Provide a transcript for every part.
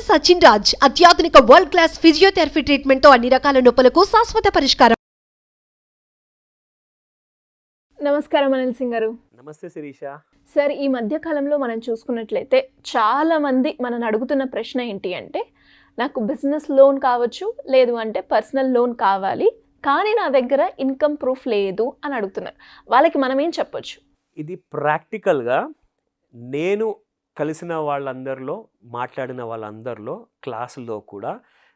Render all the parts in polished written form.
సచిన్ రాజ్ అత్యాధునిక world class physiotherapy treatment తో అన్ని రకాల నొప్పులకు శాశ్వత పరిష్కారం. నమస్కారం అనిల్ సింగ్ గారు. నమస్తే శిరీష. సార్, ఈ మధ్య కాలంలో మనం చూసుకున్నట్లయితే చాలా మంది మనల్ని అడుగుతున్న ప్రశ్న ఏంటి అంటే, నాకు బిజినెస్ లోన్ కావచ్చు, లేదు అంటే పర్సనల్ లోన్ కావాలి, కానీ నా దగ్గర ఇన్కమ్ ప్రూఫ్ లేదు అని అడుగుతున్నారు. వాళ్ళకి మనం ఏం చెప్పొచ్చు? ఇది ప్రాక్టికల్గా నేను కలిసిన వాళ్ళందరిలో, మాట్లాడిన వాళ్ళందరిలో, క్లాసుల్లో కూడా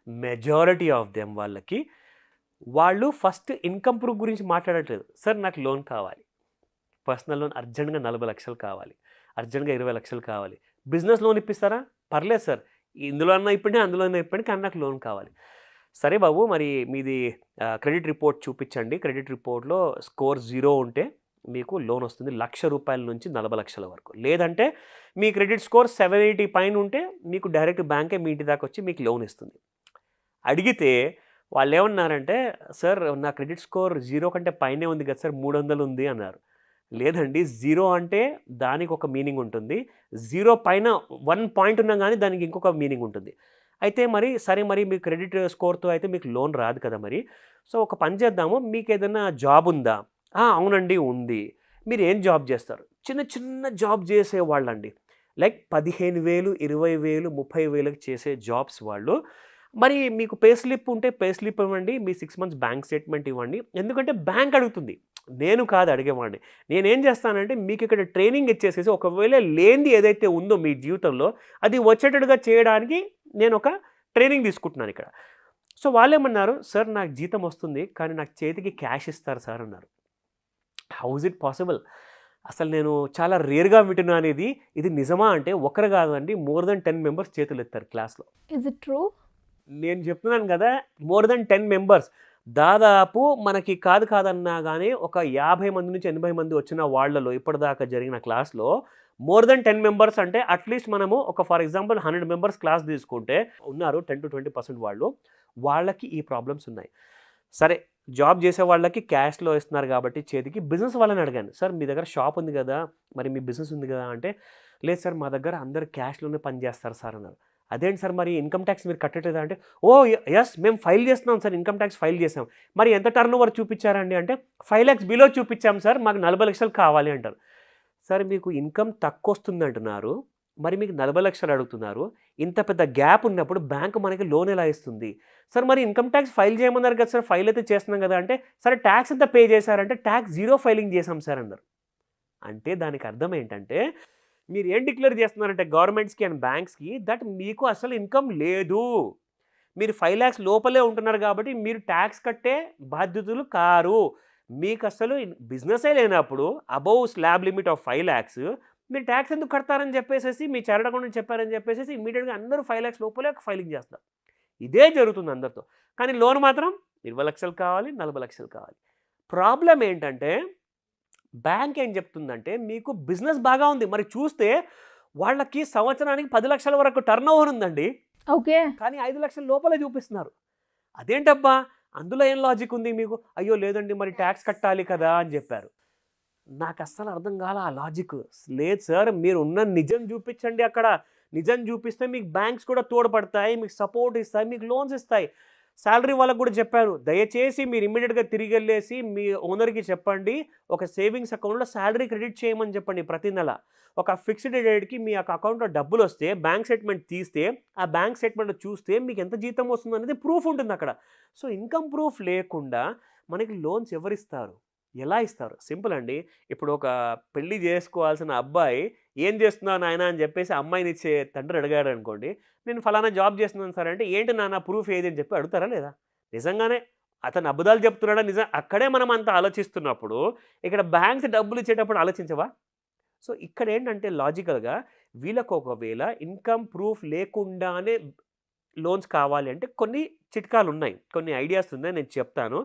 మెజారిటీ ఆఫ్ దెమ్ వాళ్ళు ఫస్ట్ ఇన్కమ్ ప్రూఫ్ గురించి మాట్లాడట్లేదు. సార్ నాకు లోన్ కావాలి, పర్సనల్ లోన్ అర్జెంట్గా 40 లక్షలు కావాలి, అర్జెంట్గా 20 లక్షలు కావాలి, బిజినెస్ లోన్ ఇప్పిస్తారా? పర్లేదు సార్, ఇందులో అన్నా ఇప్పండి, అందులో అన్నా ఇప్పండి, కానీ నాకు లోన్ కావాలి. సరే బాబు, మరి మీది క్రెడిట్ రిపోర్ట్ చూపించండి. క్రెడిట్ రిపోర్ట్లో స్కోర్ 0 ఉంటే మీకు లోన్ వస్తుంది, ₹1,00,000 నుంచి 40 లక్షల వరకు. లేదంటే మీ క్రెడిట్ స్కోర్ 780 పైన ఉంటే మీకు డైరెక్ట్ బ్యాంకే మీ ఇంటి దాకా వచ్చి మీకు లోన్ ఇస్తుంది. అడిగితే వాళ్ళు ఏమన్నారంటే, సార్ నా క్రెడిట్ స్కోర్ 0 కంటే పైనే ఉంది కదా సార్, 300 ఉంది అన్నారు. లేదండి, 0 అంటే దానికి ఒక మీనింగ్ ఉంటుంది, 0 పైన 1 పాయింట్ ఉన్నా కానీ దానికి ఇంకొక మీనింగ్ ఉంటుంది. అయితే మరి సరే, మరి మీ క్రెడిట్ స్కోర్తో అయితే మీకు లోన్ రాదు కదా. మరి సో ఒక పని చేద్దాము, మీకు ఏదైనా జాబ్ ఉందా? అవునండి ఉంది. మీరు ఏం జాబ్ చేస్తారు? చిన్న చిన్న జాబ్ చేసేవాళ్ళండి, లైక్ 15,000, 20,000, 30,000కి చేసే జాబ్స్ వాళ్ళు. మరి మీకు పే స్లిప్ ఉంటే పే స్లిప్ ఇవ్వండి, మీ 6 మంత్స్ బ్యాంక్ స్టేట్మెంట్ ఇవ్వండి. ఎందుకంటే బ్యాంక్ అడుగుతుంది, నేను కాదు అడిగేవాడిని. నేనేం చేస్తానంటే మీకు ఇక్కడ ట్రైనింగ్ ఇచ్చేసేసి, ఒకవేళ లేనిది ఏదైతే ఉందో మీ జీవితంలో అది వచ్చేటట్టుగా చేయడానికి నేను ఒక ట్రైనింగ్ తీసుకుంటున్నాను ఇక్కడ. సో వాళ్ళు ఏమన్నారు, సార్ నాకు జీతం వస్తుంది కానీ నాకు చేతికి క్యాష్ ఇస్తారు సార్ అన్నారు. How is it possible? అసలు నేను చాలా రేర్గా వింటున్నా అనేది. ఇది నిజమా అంటే ఒకరు కాదండి, మోర్ దెన్ 10 మెంబర్స్ చేతులు ఎత్తారు క్లాస్లో. Is it true? నేను చెప్తున్నాను కదా, మోర్ దెన్ 10 మెంబర్స్. దాదాపు మనకి కాదన్నా కానీ ఒక 50 మంది నుంచి 80 మంది వచ్చిన వాళ్ళలో ఇప్పటిదాకా జరిగిన క్లాస్లో మోర్ దెన్ 10 మెంబర్స్ అంటే అట్లీస్ట్ మనము ఒక ఫర్ ఎగ్జాంపుల్ 100 మెంబర్స్ క్లాస్ తీసుకుంటే ఉన్నారు 10 to 20% వాళ్ళకి ఈ ప్రాబ్లమ్స్ ఉన్నాయి. సరే, జాబ్ చేసే వాళ్ళకి క్యాష్లో ఇస్తున్నారు కాబట్టి చేతికి. బిజినెస్ వాళ్ళని అడిగాను, సార్ మీ దగ్గర షాప్ ఉంది కదా, మరి మీ బిజినెస్ ఉంది కదా అంటే, లేదు సార్ మా దగ్గర అందరు క్యాష్లోనే పని చేస్తారు సార్ అన్నారు. అదేంటి సార్, మరి ఇన్కమ్ ట్యాక్స్ మీరు కట్టట్లేదా అంటే, ఎస్ మేము ఫైల్ చేస్తున్నాం సార్, ఇన్కమ్ ట్యాక్స్ ఫైల్ చేసాం. మరి ఎంత టర్న్ ఓవర్ చూపించారండి అంటే, 5 lakhs బిలో చూపించాం సార్, మాకు 40 లక్షలు కావాలి అంటారు. సార్ మీకు ఇన్కమ్ తక్కువ వస్తుంది అంటున్నారు, మరి మీకు 40 లక్షలు అడుగుతున్నారు. ఇంత పెద్ద గ్యాప్ ఉన్నప్పుడు బ్యాంకు మనకి లోన్ ఎలా ఇస్తుంది? సార్ మరి ఇన్కమ్ ట్యాక్స్ ఫైల్ చేయమన్నారు కదా సార్, ఫైల్ అయితే చేస్తున్నాం కదా అంటే, సరే ట్యాక్స్ ఎంత పే చేశారంటే, ట్యాక్స్ 0 ఫైలింగ్ చేసాం సార్ అన్నారు. అంటే దానికి అర్థం ఏంటంటే, మీరు ఏం డిక్లేర్ చేస్తున్నారంటే గవర్నమెంట్స్కి అండ్ బ్యాంక్స్కి, దట్ మీకు అసలు ఇన్కమ్ లేదు, మీరు 5 lakhs లోపలే ఉంటున్నారు కాబట్టి మీరు ట్యాక్స్ కట్టే బాధ్యతలు కారు. మీకు అసలు బిజినెసే లేనప్పుడు above slab limit of 5 lakhs మీరు ట్యాక్స్ ఎందుకు కడతారని చెప్పేసి మీ చార్టర్డ్ అకౌంటెంట్ చెప్పారని చెప్పేసి ఇమీడియట్గా అందరూ 5 lakhs లోపలే ఫైలింగ్ చేస్తారు. ఇదే జరుగుతుంది అందరితో. కానీ లోన్ మాత్రం 20 లక్షలు కావాలి, 40 లక్షలు కావాలి. ప్రాబ్లం ఏంటంటే, బ్యాంక్ ఏం చెప్తుందంటే, మీకు బిజినెస్ బాగా ఉంది, మరి చూస్తే వాళ్ళకి సంవత్సరానికి 10 లక్షల వరకు టర్న్ ఓవర్ ఉందండి, ఓకే, కానీ 5 లక్షల లోపలే చూపిస్తున్నారు. అదేంటబ్బా, అందులో ఏం లాజిక్ ఉంది మీకు? అయ్యో లేదండి, మరి ట్యాక్స్ కట్టాలి కదా అని చెప్పారు. నాకు అస్సలు అర్థం కాల ఆ లాజిక్. లేదు సార్, మీరు ఉన్న నిజం చూపించండి. అక్కడ నిజం చూపిస్తే మీకు బ్యాంక్స్ కూడా తోడ్పడతాయి, మీకు సపోర్ట్ ఇస్తాయి, మీకు లోన్స్ ఇస్తాయి. శాలరీ వాళ్ళకు కూడా చెప్పారు, దయచేసి మీరు ఇమ్మీడియట్గా తిరిగి వెళ్ళేసి మీ ఓనర్కి చెప్పండి, ఒక సేవింగ్స్ అకౌంట్లో శాలరీ క్రెడిట్ చేయమని చెప్పండి ప్రతి నెల. ఒక ఫిక్స్డ్ డేట్కి మీ అకౌంట్లో డబ్బులు వస్తే బ్యాంక్ స్టేట్మెంట్ తీస్తే, ఆ బ్యాంక్ స్టేట్మెంట్ చూస్తే మీకు ఎంత జీతం వస్తుంది అనేది ప్రూఫ్ ఉంటుంది అక్కడ. సో ఇన్కమ్ ప్రూఫ్ లేకుండా మనకి లోన్స్ ఎవరిస్తారు, ఎలా ఇస్తారు? సింపుల్ అండి. ఇప్పుడు ఒక పెళ్లి చేసుకోవాల్సిన అబ్బాయి ఏం చేస్తున్నావు నాయన అని చెప్పేసి అమ్మాయిని ఇచ్చే తండ్రి అడిగాడు అనుకోండి, నేను ఫలానా జాబ్ చేస్తున్నాను సార్ అంటే, ఏంటి నాన్న ప్రూఫ్ ఏది అని చెప్పి అడుగుతారా లేదా? నిజంగానే అతను అబద్ధాలు చెప్తున్నాడా? నిజం అక్కడే మనం అంత ఆలోచిస్తున్నప్పుడు ఇక్కడ బ్యాంక్స్ డబ్బులు ఇచ్చేటప్పుడు ఆలోచించవా? సో ఇక్కడ ఏంటంటే లాజికల్గా వీళ్ళకు ఒకవేళ ఇన్కమ్ ప్రూఫ్ లేకుండానే లోన్స్ కావాలి అంటే కొన్ని చిట్కాలు ఉన్నాయి, కొన్ని ఐడియాస్ ఉన్నాయి, నేను చెప్తాను,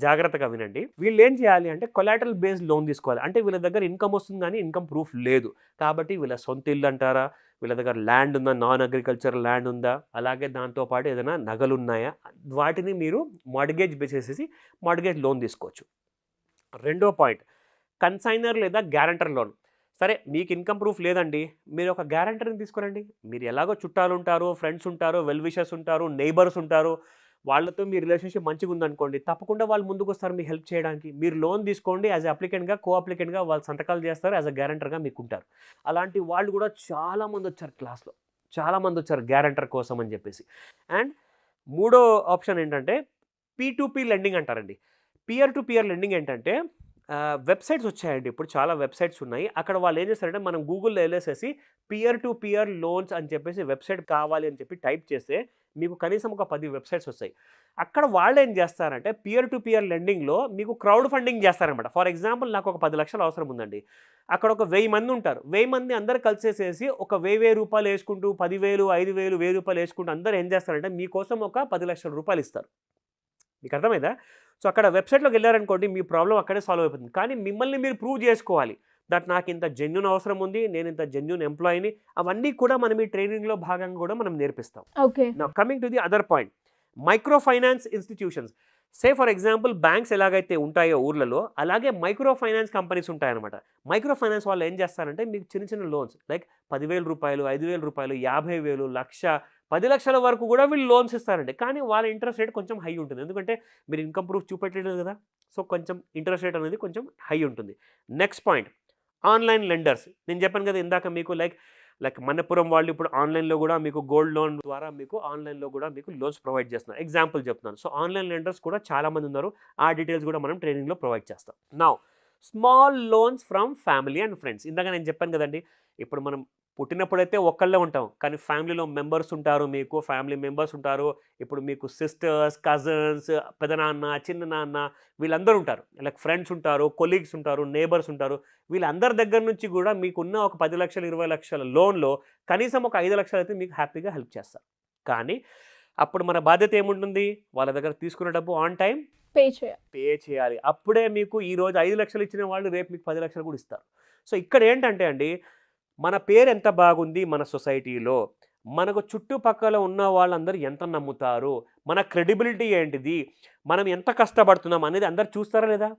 జాగ్రత్తగా వినండి. వీళ్ళు ఏం చేయాలి అంటే కొలాటరల్ బేస్డ్ లోన్ తీసుకోవాలి. అంటే వీళ్ళ దగ్గర ఇన్కమ్ వస్తుంది కానీ ఇన్కమ్ ప్రూఫ్ లేదు కాబట్టి, వీళ్ళ సొంత ఇల్లు అంటారా, వీళ్ళ దగ్గర ల్యాండ్ ఉందా, నాన్ అగ్రికల్చర్ ల్యాండ్ ఉందా, అలాగే దాంతోపాటు ఏదైనా నగలు ఉన్నాయా, వాటిని మీరు మార్ట్గేజ్ బేసేసి మార్ట్గేజ్ లోన్ తీసుకోవచ్చు. రెండో పాయింట్, కన్సైనర్ లేదా గ్యారంటర్ లోన్. సరే మీకు ఇన్కమ్ ప్రూఫ్ లేదండి, మీరు ఒక గ్యారంటర్ని తీసుకురండి. మీరు ఎలాగో చుట్టాలు ఉంటారు, ఫ్రెండ్స్ ఉంటారు, వెల్ విషర్స్ ఉంటారు, నైబర్స్ ఉంటారు, వాళ్ళతో మీ రిలేషన్షిప్ మంచిగా ఉందనుకోండి, తప్పకుండా వాళ్ళు ముందుకు వస్తారు మీకు హెల్ప్ చేయడానికి. మీరు లోన్ తీసుకోండి, యాజ్ అప్లికెంట్గా కో అప్లికెంట్గా వాళ్ళు సంతకాలు చేస్తారు, యాజ్ అ గ్యారంటర్గా మీకు ఉంటారు. అలాంటి వాళ్ళు కూడా చాలామంది వచ్చారు క్లాస్లో, చాలామంది వచ్చారు గ్యారంటర్ కోసం అని చెప్పేసి. అండ్ మూడో ఆప్షన్ ఏంటంటే P2P లెండింగ్ అంటారండి. పియర్ టు పియర్ లెండింగ్ ఏంటంటే వెబ్సైట్స్ వచ్చాయండి, ఇప్పుడు చాలా వెబ్సైట్స్ ఉన్నాయి. అక్కడ వాళ్ళు ఏం చేస్తారంటే మనం గూగుల్లో వెళ్ళేసేసి పియర్ టు పియర్ లోన్స్ అని చెప్పేసి వెబ్సైట్ కావాలి అని చెప్పి టైప్ చేస్తే మీకు కనీసం ఒక 10 వెబ్సైట్స్ వస్తాయి. అక్కడ వాళ్ళు ఏం చేస్తారంటే పియర్ టు పియర్ లెండింగ్లో మీకు క్రౌడ్ ఫండింగ్ చేస్తారనమాట. ఫర్ ఎగ్జాంపుల్ నాకు ఒక 10 లక్షలు అవసరం ఉందండి, అక్కడ ఒక 1000 మంది ఉంటారు, 1000 మంది అందరు కలిసేసేసి ఒక 1000 రూపాయలు వేసుకుంటూ 10,000, 5,000, 1000 రూపాయలు వేసుకుంటూ అందరూ ఏం చేస్తారంటే మీకోసం ఒక 10 లక్షల రూపాయలు ఇస్తారు. మీకు అర్థమైందా? సో అక్కడ వెబ్సైట్లోకి వెళ్ళారనుకోండి మీ ప్రాబ్లం అక్కడే సాల్వ్ అయిపోతుంది. కానీ మిమ్మల్ని మీరు ప్రూవ్ చేసుకోవాలి దట్ నాకు ఇంత జెన్యూన్ అవసరం ఉంది, నేను ఇంత జెన్యూన్ ఎంప్లాయీని, అవన్నీ కూడా మనం ఈ ట్రైనింగ్లో భాగంగా కూడా మనం నేర్పిస్తాం. Okay. Now coming to the other point, micro finance institutions. Say for example banks ఎలాగైతే ఉంటాయో ఊర్లలో, అలాగే మైక్రో ఫైనాన్స్ కంపెనీస్ ఉంటాయన్నమాట. మైక్రో ఫైనాన్స్ వాళ్ళు ఏం చేస్తారంటే మీకు చిన్న చిన్న లోన్స్ లైక్ 10,000 రూపాయలు, 5,000 రూపాయలు, 50,000, 1,00,000, 10 లక్షల వరకు కూడా వీళ్ళు లోన్స్ ఇస్తారండి. కానీ వాళ్ళ ఇంట్రెస్ట్ రేట్ కొంచెం హై ఉంటుంది, ఎందుకంటే మీరు ఇన్కమ్ ప్రూఫ్ చూపెట్టలేదు కదా, సో కొంచెం ఇంట్రెస్ట్ రేట్ అనేది కొంచెం హై ఉంటుంది. Next point, online lenders. నేను చెప్పాను కదా ఇందాక మీకు లైక్ మనపురం వాళ్ళు ఇప్పుడు ఆన్లైన్లో కూడా మీకు గోల్డ్ లోన్ ద్వారా మీకు ఆన్లైన్లో కూడా మీకు లోన్స్ ప్రొవైడ్ చేస్తున్నారు. ఎగ్జాంపుల్ చెప్తున్నాను. సో ఆన్లైన్ లెండర్స్ కూడా చాలామంది ఉన్నారు, ఆ డీటెయిల్స్ కూడా మనం ట్రైనింగ్లో ప్రొవైడ్ చేస్తాం. Now small loans from family and friends. ఇందాక నేను చెప్పాను కదండి, ఇప్పుడు మనం పుట్టినప్పుడైతే ఒక్కళ్ళే ఉంటాం, కానీ ఫ్యామిలీలో మెంబర్స్ ఉంటారు, మీకు ఫ్యామిలీ మెంబర్స్ ఉంటారు. ఇప్పుడు మీకు సిస్టర్స్, కజిన్స్, పెదనాన్న, చిన్ననాన్న, వీళ్ళందరూ ఉంటారు. లైక్ ఫ్రెండ్స్ ఉంటారు, కొలీగ్స్ ఉంటారు, నేబర్స్ ఉంటారు. వీళ్ళందరి దగ్గర నుంచి కూడా మీకున్న ఒక 10 లక్షలు, 20 లక్షల లోన్లో కనీసం ఒక 5 లక్షలు అయితే మీకు హ్యాపీగా హెల్ప్ చేస్తారు. కానీ అప్పుడు మన బాధ్యత ఏముంటుంది, వాళ్ళ దగ్గర తీసుకున్న డబ్బు ఆన్ టైం పే చేయాలి. అప్పుడే మీకు ఈరోజు 5 లక్షలు ఇచ్చిన వాళ్ళు రేపు మీకు 10 లక్షలు కూడా ఇస్తారు. సో ఇక్కడ ఏంటంటే అండి, మన పేరు ఎంత బాగుంది మన సొసైటీలో, మనకు చుట్టుపక్కల ఉన్న వాళ్ళందరూ ఎంత నమ్ముతారు, మన క్రెడిబిలిటీ ఏంటిది, మనం ఎంత కష్టపడుతున్నాం అనేది అందరు చూస్తారా లేదా?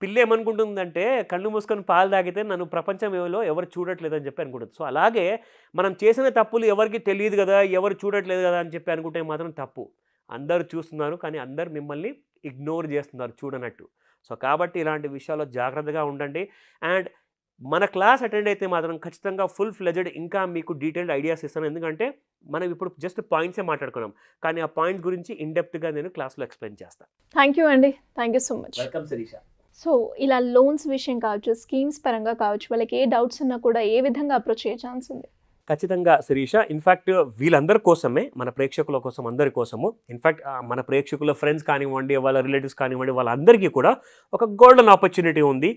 పిల్ల ఏమనుకుంటుందంటే కళ్ళు మూసుకొని పాలు తాగితే నన్ను ప్రపంచం ఏమో ఎవరు చూడట్లేదని చెప్పి అనుకుంటుంది. సో అలాగే మనం చేసిన తప్పులు ఎవరికి తెలియదు కదా, ఎవరు చూడట్లేదు కదా అని చెప్పి అనుకుంటే మాత్రం తప్పు. అందరూ చూస్తున్నారు, కానీ అందరు మిమ్మల్ని ఇగ్నోర్ చేస్తున్నారు చూడనట్టు. సో కాబట్టి ఇలాంటి విషయాల్లో జాగ్రత్తగా ఉండండి. అండ్ మన క్లాస్ అటెండ్ అయితే మాత్రం ఖచ్చితంగా ఫుల్ ఫ్లెజెడ్ ఇంకా మీకు డీటెయిల్డ్ ఐడియాస్ ఇస్తాను. ఎందుకంటే మనం ఇప్పుడు జస్ట్ పాయింట్సే మాట్లాడుకున్నాం, కానీ ఆ పాయింట్స్ గురించి ఇన్డెప్త్గా నేను క్లాస్లో ఎక్స్ప్లెయిన్ చేస్తాను. థ్యాంక్ యూ అండి, thank you so much. Welcome Shirisha. So ఇలా లోన్స్ విషయం కావచ్చు, స్కీమ్స్ పరంగా కావచ్చు, వాళ్ళకి ఏ డౌట్స్ ఉన్నా కూడా ఏ విధంగా అప్రోచ్ అయ్యే ఛాన్స్ ఉంది? ఖచ్చితంగా శిరీష, ఇన్ఫ్యాక్ట్ వీళ్ళందరి కోసమే, మన ప్రేక్షకుల కోసం, అందరి కోసము, ఇన్ఫ్యాక్ట్ మన ప్రేక్షకుల ఫ్రెండ్స్ కానివ్వండి, వాళ్ళ రిలేటివ్స్ కానివ్వండి, వాళ్ళందరికీ కూడా ఒక గోల్డెన్ ఆపర్చునిటీ ఉంది.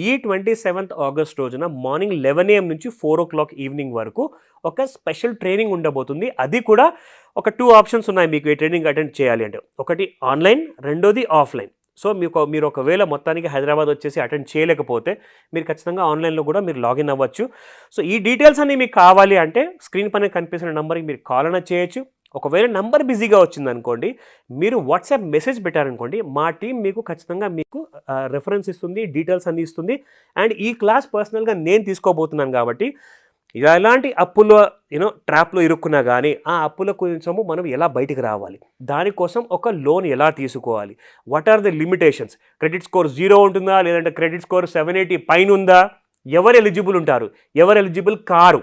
ఈ 27th ఆగస్ట్ రోజున మార్నింగ్ 11 AM నుంచి 4 o'clock ఈవినింగ్ వరకు ఒక స్పెషల్ ట్రైనింగ్ ఉండబోతుంది. అది కూడా ఒక 2 ఆప్షన్స్ ఉన్నాయి మీకు ఈ ట్రైనింగ్ అటెండ్ చేయాలి అంటే, ఒకటి ఆన్లైన్, రెండోది ఆఫ్లైన్. సో మీరు ఒకవేళ మొత్తానికి హైదరాబాద్ వచ్చేసి అటెండ్ చేయలేకపోతే మీరు ఖచ్చితంగా ఆన్లైన్లో కూడా మీరు లాగిన్ అవ్వచ్చు. సో ఈ డీటెయిల్స్ అన్నీ మీకు కావాలి అంటే స్క్రీన్ పైన కనిపిస్తున్న నెంబర్కి మీరు కాల్ అయినా చేయొచ్చు. ఒకవేళ నెంబర్ బిజీగా వచ్చిందనుకోండి, మీరు వాట్సాప్ మెసేజ్ పెట్టారనుకోండి, మా టీం మీకు ఖచ్చితంగా మీకు రెఫరెన్స్ ఇస్తుంది, డీటెయిల్స్ అన్నీ ఇస్తుంది. అండ్ ఈ క్లాస్ పర్సనల్గా నేను తీసుకోబోతున్నాను కాబట్టి ఎలాంటి అప్పులో ట్రాప్లో ఇరుక్కున్నా కానీ ఆ అప్పుల కొంచెము మనం ఎలా బయటికి రావాలి, దానికోసం ఒక లోన్ ఎలా తీసుకోవాలి, what are the limitations, credit score 0 ఉంటుందా, లేదంటే క్రెడిట్ స్కోర్ 780 పైన ఉందా, ఎవరు ఎలిజిబుల్ ఉంటారు, ఎవరు ఎలిజిబుల్ కారు,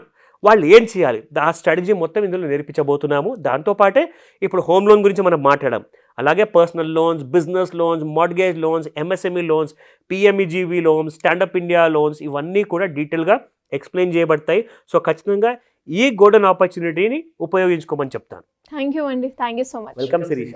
వాళ్ళు ఏం చేయాలి, ఆ స్ట్రాటజీ మొత్తం ఇందులో నేర్పించబోతున్నాము. దాంతోపాటే ఇప్పుడు హోమ్ లోన్ గురించి మనం మాట్లాడాం, అలాగే personal loans, business loans, mortgage loans, MSME loans, PMEGV loans, stand up India loans, ఇవన్నీ కూడా డీటెయిల్గా ఎక్స్ప్లెయిన్ చేయబడతాయి. సో ఖచ్చితంగా ఈ గోల్డెన్ ఆపర్చునిటీని ఉపయోగించుకోమని చెప్తాను. థ్యాంక్ యూ అండి, thank you so much. Welcome Sirisha.